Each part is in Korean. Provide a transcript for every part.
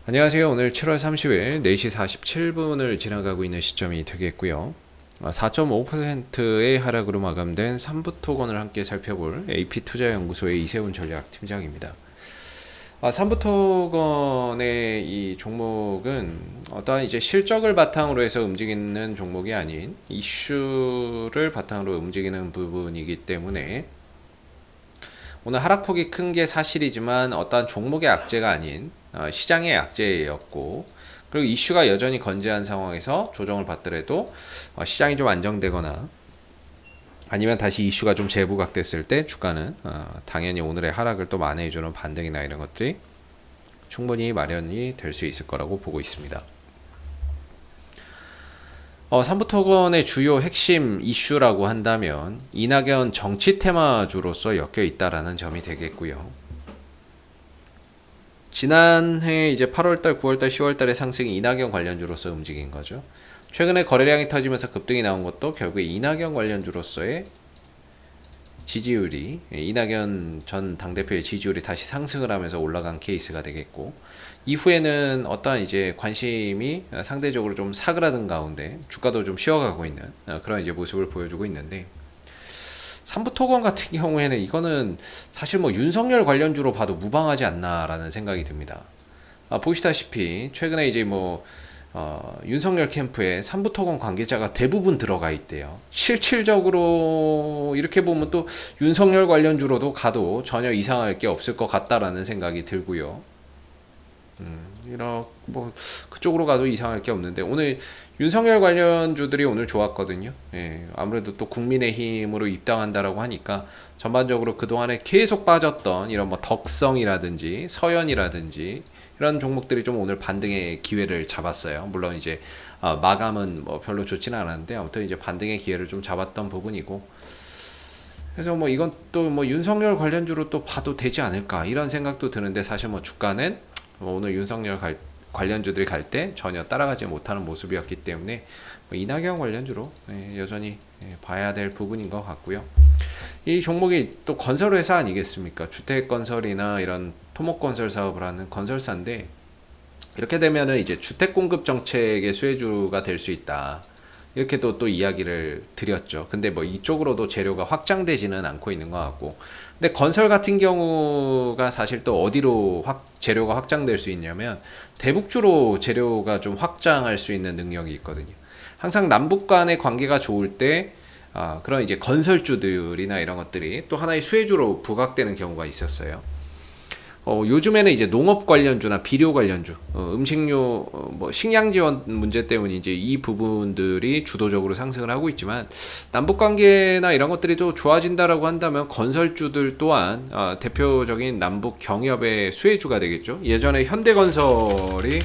안녕하세요. 오늘 7월 30일 4시 47분을 지나가고 있는 시점이 되겠고요. 4.5%의 하락으로 마감된 3부 토건을 함께 살펴볼 AP투자연구소의 이세훈 전략팀장입니다. 3부 토건의 이 종목은 어떠한 이제 실적을 바탕으로 해서 움직이는 종목이 아닌 이슈를 바탕으로 움직이는 부분이기 때문에 오늘 하락폭이 큰 게 사실이지만 어떠한 종목의 악재가 아닌 시장의 악재였고, 그리고 이슈가 여전히 건재한 상황에서 조정을 받더라도 시장이 좀 안정되거나 아니면 다시 이슈가 좀 재부각됐을 때 주가는 당연히 오늘의 하락을 또 만회해주는 반등이나 이런 것들이 충분히 마련이 될 수 있을 거라고 보고 있습니다. 3부 토건의 주요 핵심 이슈라고 한다면 이낙연 정치 테마주로서 엮여 있다라는 점이 되겠고요. 지난해 이제 8월달, 9월달, 10월달의 상승이 이낙연 관련주로서 움직인 거죠. 최근에 거래량이 터지면서 급등이 나온 것도 결국에 이낙연 관련주로서의 지지율이, 이낙연 전 당대표의 지지율이 다시 상승을 하면서 올라간 케이스가 되겠고, 이후에는 어떠한 이제 관심이 상대적으로 좀 사그라든 가운데 주가도 좀 쉬어가고 있는 그런 이제 모습을 보여주고 있는데, 3부 토건 같은 경우에는 이거는 사실 뭐 윤석열 관련주로 봐도 무방하지 않나라는 생각이 듭니다. 보시다시피 최근에 이제 뭐 윤석열 캠프에 3부 토건 관계자가 대부분 들어가 있대요. 실질적으로 이렇게 보면 또 윤석열 관련주로도 가도 전혀 이상할 게 없을 것 같다라는 생각이 들고요. 뭐 그쪽으로 가도 이상할 게 없는데 오늘 윤석열 관련주들이 오늘 좋았거든요. 예, 아무래도 또 국민의힘으로 입당한다라고 하니까 전반적으로 그동안에 계속 빠졌던 이런 뭐 덕성이라든지 서현이라든지 이런 종목들이 좀 오늘 반등의 기회를 잡았어요. 물론 이제 마감은 뭐 별로 좋지는 않았는데 아무튼 이제 반등의 기회를 좀 잡았던 부분이고, 그래서 뭐 이건 또 뭐 윤석열 관련주로 또 봐도 되지 않을까 이런 생각도 드는데, 사실 뭐 주가는 뭐 오늘 윤석열 관련주들이 갈 때 전혀 따라가지 못하는 모습이었기 때문에 뭐 이낙연 관련주로 여전히 봐야 될 부분인 것 같고요. 이 종목이 또 건설회사 아니겠습니까? 주택건설이나 이런 토목건설 사업을 하는 건설사인데, 이렇게 되면은 이제 주택공급 정책의 수혜주가 될 수 있다, 이렇게 또 이야기를 드렸죠. 근데 뭐 이쪽으로도 재료가 확장되지는 않고 있는 것 같고, 근데 건설 같은 경우가 사실 또 어디로 재료가 확장될 수 있냐면 대북주로 재료가 좀 확장할 수 있는 능력이 있거든요. 항상 남북 간의 관계가 좋을 때 그런 이제 건설주들이나 이런 것들이 또 하나의 수혜주로 부각되는 경우가 있었어요. 요즘에는 이제 농업 관련주나 비료 관련주, 음식료, 뭐 식량 지원 문제 때문에 이제 이 부분들이 주도적으로 상승을 하고 있지만, 남북 관계나 이런 것들이 또 좋아진다라고 한다면 건설주들 또한 대표적인 남북 경협의 수혜주가 되겠죠. 예전에 현대건설이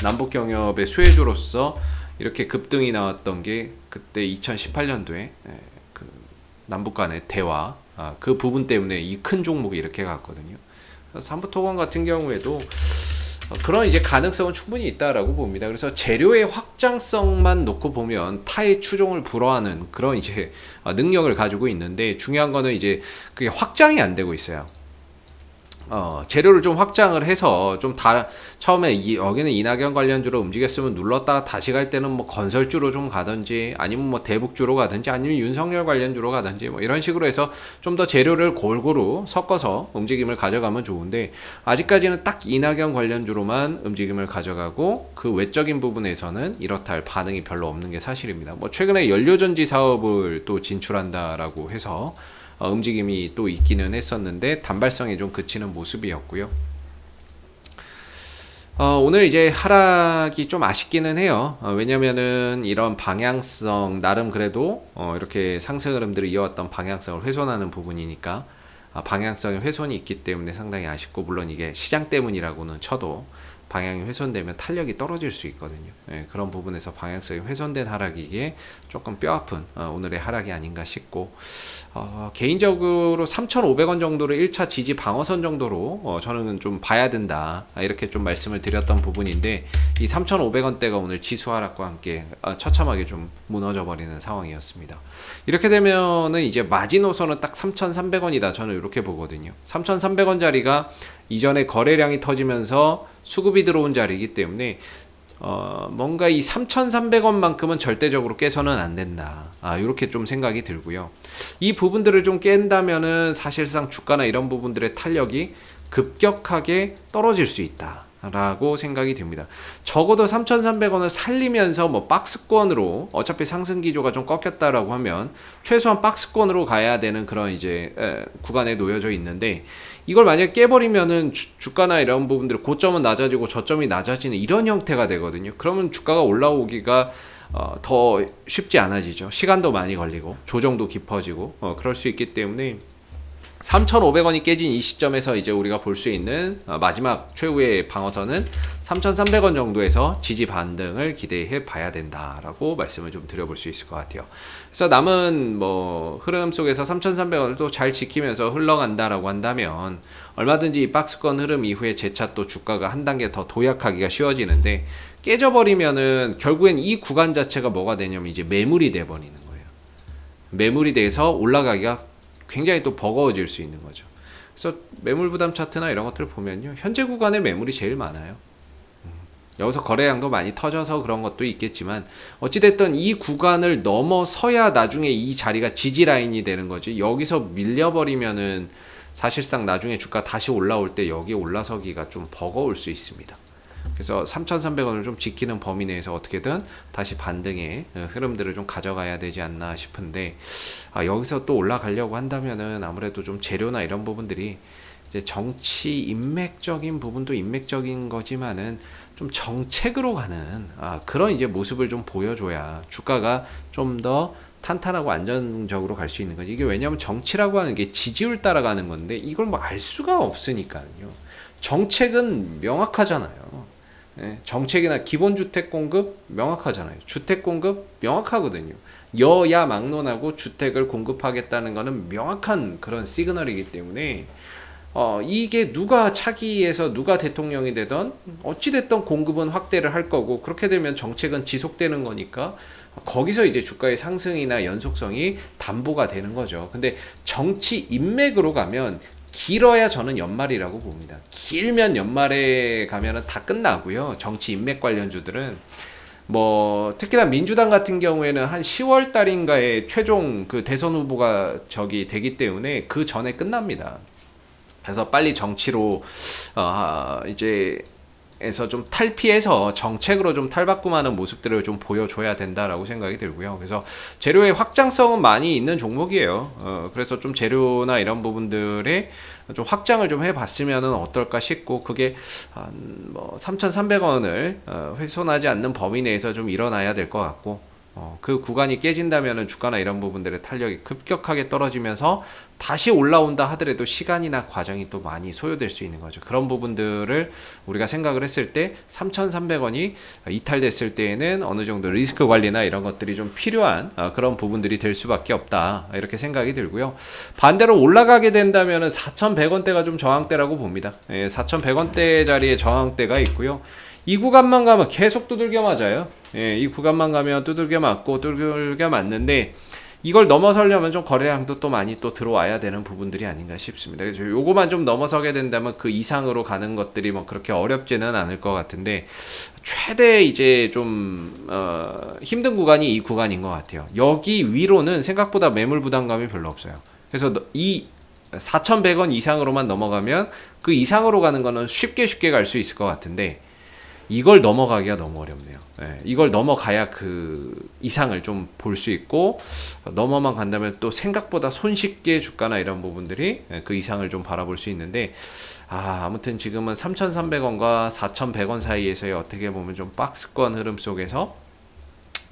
남북 경협의 수혜주로서 이렇게 급등이 나왔던 게 그때 2018년도에 그 남북 간의 대화, 그 부분 때문에 이 큰 종목이 이렇게 갔거든요. 3부 토건 같은 경우에도 그런 이제 가능성은 충분히 있다라고 봅니다. 그래서 재료의 확장성만 놓고 보면 타의 추종을 불허하는 그런 이제 능력을 가지고 있는데, 중요한 거는 이제 그게 확장이 안 되고 있어요. 재료를 좀 확장을 해서 좀 처음에 여기는 이낙연 관련주로 움직였으면 눌렀다가 다시 갈 때는 뭐 건설주로 좀 가든지 아니면 뭐 대북주로 가든지 아니면 윤석열 관련주로 가든지 뭐 이런 식으로 해서 좀 더 재료를 골고루 섞어서 움직임을 가져가면 좋은데, 아직까지는 딱 이낙연 관련주로만 움직임을 가져가고 그 외적인 부분에서는 이렇다 할 반응이 별로 없는 게 사실입니다. 뭐 최근에 연료전지 사업을 또 진출한다라고 해서 움직임이 또 있기는 했었는데 단발성에 좀 그치는 모습이었고요. 오늘 이제 하락이 좀 아쉽기는 해요. 왜냐면은 이런 방향성, 나름 그래도 이렇게 상승 흐름들을 이어왔던 방향성을 훼손하는 부분이니까 방향성의 훼손이 있기 때문에 상당히 아쉽고, 물론 이게 시장 때문이라고는 쳐도 방향이 훼손되면 탄력이 떨어질 수 있거든요. 그런 부분에서 방향성이 훼손된 하락이기에 조금 뼈아픈 오늘의 하락이 아닌가 싶고, 개인적으로 3,500원 정도를 1차 지지 방어선 정도로 저는 좀 봐야 된다, 이렇게 좀 말씀을 드렸던 부분인데, 이 3,500원대가 오늘 지수 하락과 함께 처참하게 좀 무너져 버리는 상황이었습니다. 이렇게 되면은 이제 마지노선은 딱 3,300원이다, 저는 이렇게 보거든요. 3,300원짜리가 이전에 거래량이 터지면서 수급이 들어온 자리이기 때문에 뭔가 이 3,300원만큼은 절대적으로 깨서는 안 된다. 이렇게 좀 생각이 들고요. 이 부분들을 좀 깬다면은 사실상 주가나 이런 부분들의 탄력이 급격하게 떨어질 수 있다. 라고 생각이 듭니다. 적어도 3,300원을 살리면서 뭐 박스권으로 어차피 상승 기조가 좀 꺾였다라고 하면 최소한 박스권으로 가야 되는 그런 이제 구간에 놓여져 있는데 이걸 만약에 깨버리면은 주가나 이런 부분들 고점은 낮아지고 저점이 낮아지는 이런 형태가 되거든요. 그러면 주가가 올라오기가 더 쉽지 않아지죠. 시간도 많이 걸리고 조정도 깊어지고 그럴 수 있기 때문에 3,500원이 깨진 이 시점에서 이제 우리가 볼 수 있는 마지막 최후의 방어선은 3,300원 정도에서 지지 반등을 기대해 봐야 된다라고 말씀을 좀 드려볼 수 있을 것 같아요. 그래서 남은 뭐 흐름 속에서 3,300원을 또 잘 지키면서 흘러간다라고 한다면 얼마든지 이 박스권 흐름 이후에 재차 또 주가가 한 단계 더 도약하기가 쉬워지는데 깨져버리면은 결국엔 이 구간 자체가 뭐가 되냐면 이제 매물이 돼버리는 거예요. 매물이 돼서 올라가기가 굉장히 또 버거워질 수 있는 거죠. 그래서 매물 부담 차트나 이런 것들을 보면요, 현재 구간에 매물이 제일 많아요. 여기서 거래량도 많이 터져서 그런 것도 있겠지만 어찌됐든 이 구간을 넘어서야 나중에 이 자리가 지지 라인이 되는 거지. 여기서 밀려버리면은 사실상 나중에 주가 다시 올라올 때 여기 올라서기가 좀 버거울 수 있습니다. 그래서 3,300원을 좀 지키는 범위 내에서 어떻게든 다시 반등의 흐름들을 좀 가져가야 되지 않나 싶은데 여기서 또 올라가려고 한다면은 아무래도 좀 재료나 이런 부분들이 이제 정치 인맥적인 부분도 인맥적인 거지만은 좀 정책으로 가는 그런 이제 모습을 좀 보여줘야 주가가 좀 더 탄탄하고 안정적으로 갈 수 있는 거지. 이게 왜냐하면 정치라고 하는 게 지지율 따라가는 건데 이걸 뭐 알 수가 없으니까요. 정책은 명확하잖아요. 정책이나 기본주택 공급 명확하잖아요. 주택 공급 명확하거든요. 여야 막론하고 주택을 공급하겠다는 거는 명확한 그런 시그널이기 때문에 이게 누가 차기에서 누가 대통령이 되던 어찌됐던 공급은 확대를 할 거고 그렇게 되면 정책은 지속되는 거니까 거기서 이제 주가의 상승이나 연속성이 담보가 되는 거죠. 근데 정치 인맥으로 가면 길어야 저는 연말이라고 봅니다. 길면 연말에 가면은 다 끝나고요. 정치 인맥 관련주들은 뭐 특히나 민주당 같은 경우에는 한 10월 달인가에 최종 그 대선 후보가 되기 때문에 그 전에 끝납니다. 그래서 빨리 정치로 이제 에서 좀 탈피해서 정책으로 좀 탈바꿈하는 모습들을 좀 보여줘야 된다라고 생각이 들고요. 그래서 재료의 확장성은 많이 있는 종목이에요. 그래서 좀 재료나 이런 부분들에 좀 확장을 좀 해봤으면은 어떨까 싶고 그게 뭐 3,300원을 훼손하지 않는 범위 내에서 좀 일어나야 될 것 같고 그 구간이 깨진다면은 주가나 이런 부분들의 탄력이 급격하게 떨어지면서 다시 올라온다 하더라도 시간이나 과정이 또 많이 소요될 수 있는 거죠. 그런 부분들을 우리가 생각을 했을 때 3,300원이 이탈됐을 때에는 어느 정도 리스크 관리나 이런 것들이 좀 필요한 그런 부분들이 될 수밖에 없다. 이렇게 생각이 들고요. 반대로 올라가게 된다면은 4,100원대가 좀 저항대라고 봅니다. 4,100원대 자리에 저항대가 있고요. 이 구간만 가면 계속 두들겨 맞아요. 이 구간만 가면 두들겨 맞는데 이걸 넘어서려면 좀 거래량도 또 많이 또 들어와야 되는 부분들이 아닌가 싶습니다. 그래서 요거만 좀 넘어서게 된다면 그 이상으로 가는 것들이 뭐 그렇게 어렵지는 않을 것 같은데 최대 이제 좀 힘든 구간이 이 구간인 것 같아요. 여기 위로는 생각보다 매물 부담감이 별로 없어요. 그래서 이 4,100원 이상으로만 넘어가면 그 이상으로 가는 거는 쉽게 갈 수 있을 것 같은데 이걸 넘어가기가 너무 어렵네요. 이걸 넘어가야 그 이상을 좀 볼 수 있고 넘어만 간다면 또 생각보다 손쉽게 주가나 이런 부분들이 그 이상을 좀 바라볼 수 있는데 아무튼 지금은 3,300원과 4,100원 사이에서의 어떻게 보면 좀 박스권 흐름 속에서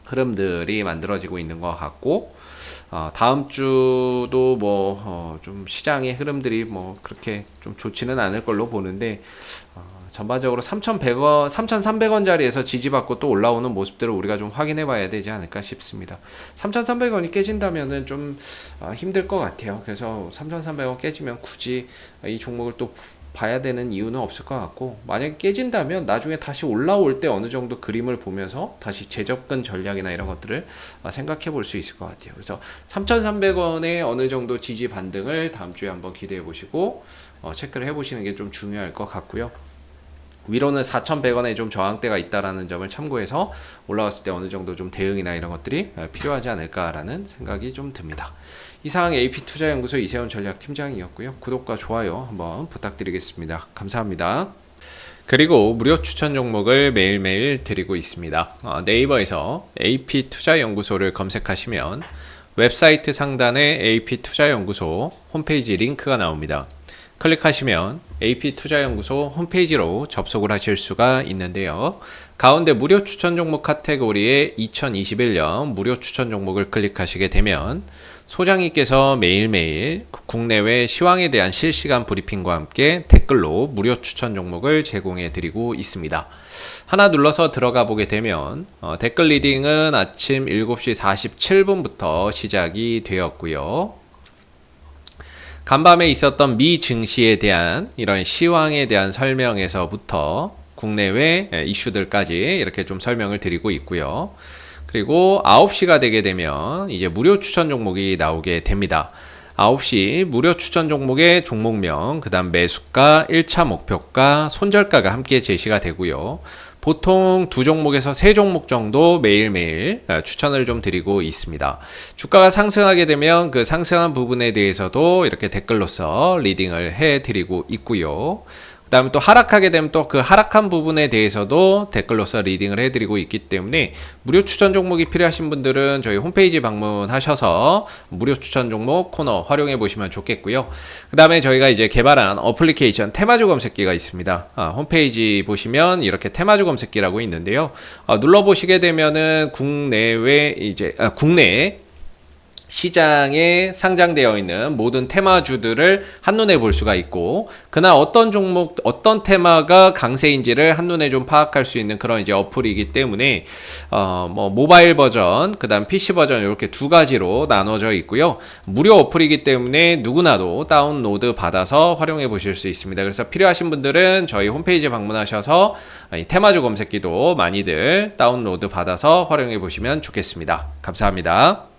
흐름들이 만들어지고 있는 것 같고 다음 주도 뭐 좀 시장의 흐름들이 뭐 그렇게 좀 좋지는 않을 걸로 보는데 전반적으로 3,100원, 3,300원 자리에서 지지받고 또 올라오는 모습들을 우리가 좀 확인해 봐야 되지 않을까 싶습니다. 3,300원이 깨진다면은 좀 힘들 것 같아요. 그래서 3,300원 깨지면 굳이 이 종목을 또 봐야 되는 이유는 없을 것 같고 만약에 깨진다면 나중에 다시 올라올 때 어느 정도 그림을 보면서 다시 재접근 전략이나 이런 것들을 생각해 볼 수 있을 것 같아요. 그래서 3,300원의 어느 정도 지지 반등을 다음 주에 한번 기대해 보시고 체크를 해 보시는 게 좀 중요할 것 같고요. 위로는 4,100원에 좀 저항대가 있다라는 점을 참고해서 올라왔을 때 어느 정도 좀 대응이나 이런 것들이 필요하지 않을까라는 생각이 좀 듭니다. 이상 AP투자연구소 이세훈 전략팀장이었고요. 구독과 좋아요 한번 부탁드리겠습니다. 감사합니다. 그리고 무료 추천 종목을 매일매일 드리고 있습니다. 네이버에서 AP투자연구소를 검색하시면 웹사이트 상단에 AP투자연구소 홈페이지 링크가 나옵니다. 클릭하시면 AP투자연구소 홈페이지로 접속을 하실 수가 있는데요. 가운데 무료 추천 종목 카테고리에 2021년 무료 추천 종목을 클릭하시게 되면 소장님께서 매일매일 국내외 시황에 대한 실시간 브리핑과 함께 댓글로 무료 추천 종목을 제공해 드리고 있습니다. 하나 눌러서 들어가 보게 되면 댓글 리딩은 아침 7시 47분부터 시작이 되었고요. 간밤에 있었던 미 증시에 대한 이런 시황에 대한 설명에서부터 국내외 이슈들까지 이렇게 좀 설명을 드리고 있고요. 그리고 9시가 되게 되면 이제 무료 추천 종목이 나오게 됩니다. 9시 무료 추천 종목의 종목명, 그 다음 매수가, 1차 목표가, 손절가가 함께 제시가 되고요. 보통 2종목에서 3종목 정도 매일매일 추천을 좀 드리고 있습니다. 주가가 상승하게 되면 그 상승한 부분에 대해서도 이렇게 댓글로서 리딩을 해드리고 있고요. 그 다음에 또 하락하게 되면 또 그 하락한 부분에 대해서도 댓글로서 리딩을 해드리고 있기 때문에 무료 추천 종목이 필요하신 분들은 저희 홈페이지 방문하셔서 무료 추천 종목 코너 활용해 보시면 좋겠고요. 그 다음에 저희가 이제 개발한 어플리케이션 테마주 검색기가 있습니다. 홈페이지 보시면 이렇게 테마주 검색기라고 있는데요. 눌러보시게 되면은 국내 시장에 상장되어 있는 모든 테마주들을 한눈에 볼 수가 있고, 그날 어떤 종목, 어떤 테마가 강세인지를 한눈에 좀 파악할 수 있는 그런 이제 어플이기 때문에, 모바일 버전, 그 다음 PC 버전 이렇게 두 가지로 나눠져 있고요. 무료 어플이기 때문에 누구나도 다운로드 받아서 활용해 보실 수 있습니다. 그래서 필요하신 분들은 저희 홈페이지 방문하셔서 이 테마주 검색기도 많이들 다운로드 받아서 활용해 보시면 좋겠습니다. 감사합니다.